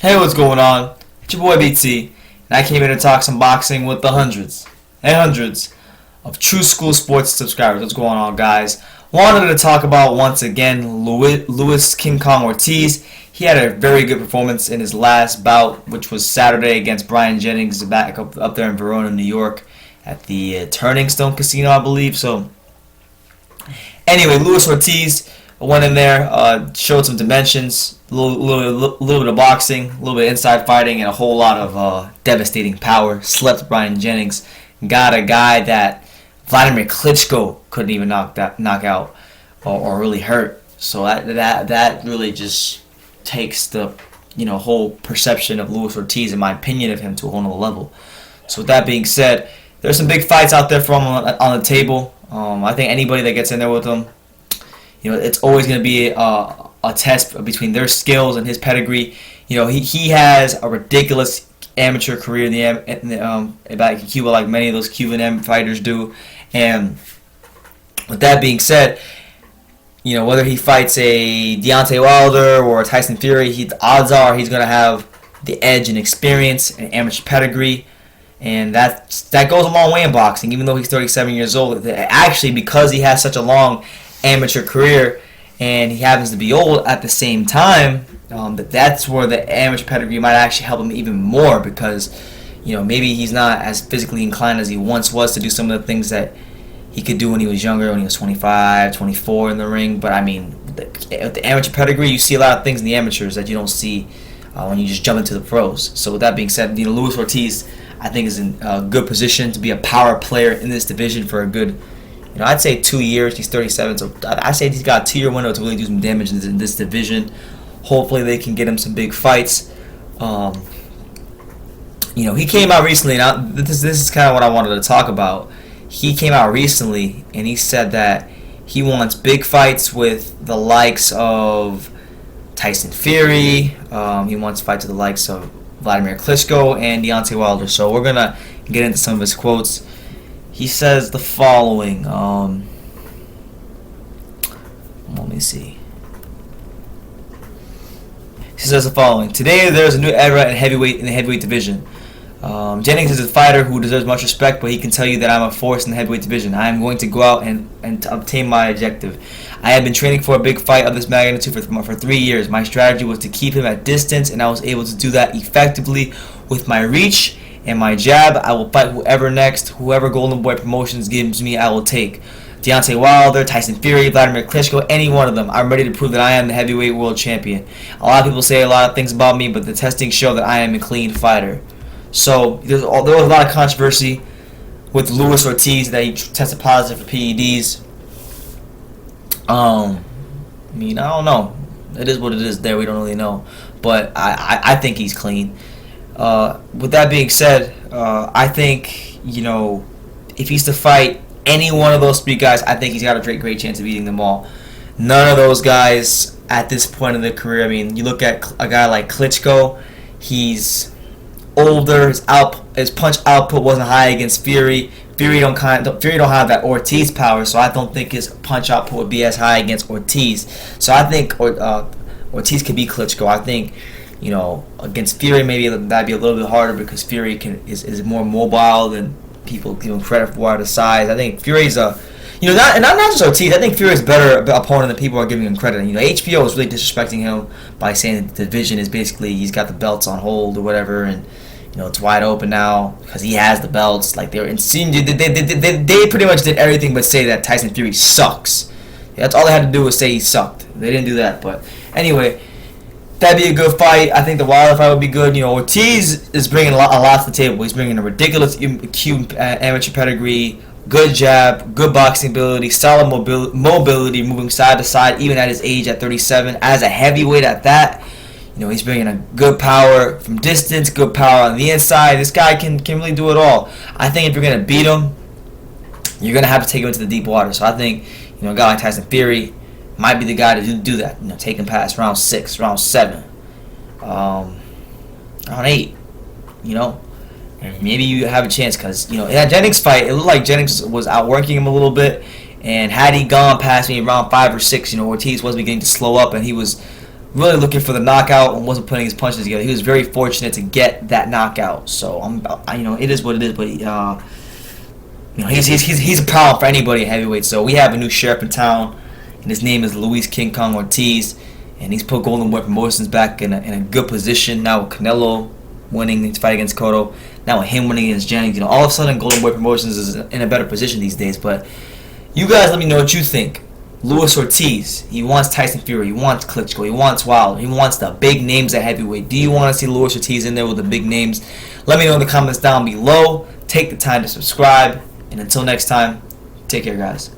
Hey, what's going on? It's your boy BT, and I came here to talk some boxing with the hundreds and hundreds of True School Sports subscribers. What's going on, guys? Wanted to talk about once again Luis King Kong Ortiz. He had a very good performance in his last bout, which was Saturday against Brian Jennings back up there in Verona, New York, at the Turning Stone Casino, I believe. So, anyway, Luis Ortiz went in there, showed some dimensions, a little bit of boxing, a little bit of inside fighting, and a whole lot of devastating power. Slept Brian Jennings, got a guy that Wladimir Klitschko couldn't even knock out or really hurt. So that really just takes the whole perception of Luis Ortiz, in my opinion, of him to a whole nother level. So with that being said, there's some big fights out there for him on the table. I think anybody that gets in there with him, it's always going to be a test between their skills and his pedigree. He has a ridiculous amateur career back in Cuba, like many of those Cuban fighters do. And with that being said, whether he fights a Deontay Wilder or a Tyson Fury, the odds are he's going to have the edge in experience and amateur pedigree. And that goes a long way in boxing, even though he's 37 years old. Actually, because he has such a long amateur career and he happens to be old at the same time, that's where the amateur pedigree might actually help him even more, because maybe he's not as physically inclined as he once was to do some of the things that he could do when he was younger, when he was 25, 24 in the ring. But I mean, with the amateur pedigree, you see a lot of things in the amateurs that you don't see when you just jump into the pros. So with that being said, Luis Ortiz, I think, is in a good position to be a power player in this division for a good, I'd say 2 years. He's 37, so I say he's got a 2-year window to really do some damage in this division. Hopefully they can get him some big fights. He came out recently. Now this is kind of what I wanted to talk about. He came out recently and he said that he wants big fights with the likes of Tyson Fury. He wants fights with the likes of Wladimir Klitschko and Deontay Wilder. So we're gonna get into some of his quotes. He says the following. Let me see. He says the following: Today there's a new era in the heavyweight division. Jennings is a fighter who deserves much respect, but he can tell you that I'm a force in the heavyweight division. I am going to go out and obtain my objective. I have been training for a big fight of this magnitude for 3 years. My strategy was to keep him at distance, and I was able to do that effectively with my reach and my jab. I will fight whoever next. Whoever Golden Boy Promotions gives me, I will take. Deontay Wilder, Tyson Fury, Wladimir Klitschko, any one of them. I'm ready to prove that I am the heavyweight world champion. A lot of people say a lot of things about me, but the testing show that I am a clean fighter. So there was a lot of controversy with Luis Ortiz that he tested positive for PEDs. I don't know. It is what it is there. We don't really know. But I think he's clean. With that being said, I think, if he's to fight any one of those three guys, I think he's got a great chance of beating them all. None of those guys at this point in their career, you look at a guy like Klitschko, he's older, his punch output wasn't high against Fury. Fury don't have that Ortiz power, so I don't think his punch output would be as high against Ortiz. So I think Ortiz could beat Klitschko. I think against Fury maybe that'd be a little bit harder, because Fury is more mobile than people give him credit for, the size. I think Fury's not just Ortiz. I think Fury's a better opponent than people are giving him credit. HBO is really disrespecting him by saying that the division is basically he's got the belts on hold or whatever, and it's wide open now because he has the belts. Like, they were they pretty much did everything but say that Tyson Fury sucks. That's all they had to do was say he sucked. They didn't do that, but anyway, that'd be a good fight. I think the Wilder fight would be good. Ortiz is bringing a lot to the table. He's bringing a ridiculous Cuban amateur pedigree, good jab, good boxing ability, solid mobility, moving side to side, even at his age at 37. As a heavyweight at that, he's bringing a good power from distance, good power on the inside. This guy can really do it all. I think if you're going to beat him, you're going to have to take him into the deep water. So I think, a guy like Tyson Fury might be the guy to do that. Take him past round 6, round 7, round 8, and maybe you have a chance, because, in that Jennings fight, it looked like Jennings was outworking him a little bit, and had he gone past me round 5 or 6, Ortiz was beginning to slow up, and he was really looking for the knockout and wasn't putting his punches together. He was very fortunate to get that knockout. So it is what it is. But he's a problem for anybody at heavyweight. So we have a new sheriff in town, and his name is Luis King Kong Ortiz, and he's put Golden Boy Promotions back in a good position now with Canelo winning his fight against Cotto. Now with him winning against Jennings, all of a sudden Golden Boy Promotions is in a better position these days. But you guys, let me know what you think. Luis Ortiz, he wants Tyson Fury, he wants Klitschko, he wants Wilder, he wants the big names at heavyweight. Do you want to see Luis Ortiz in there with the big names? Let me know in the comments down below. Take the time to subscribe, and until next time, take care, guys.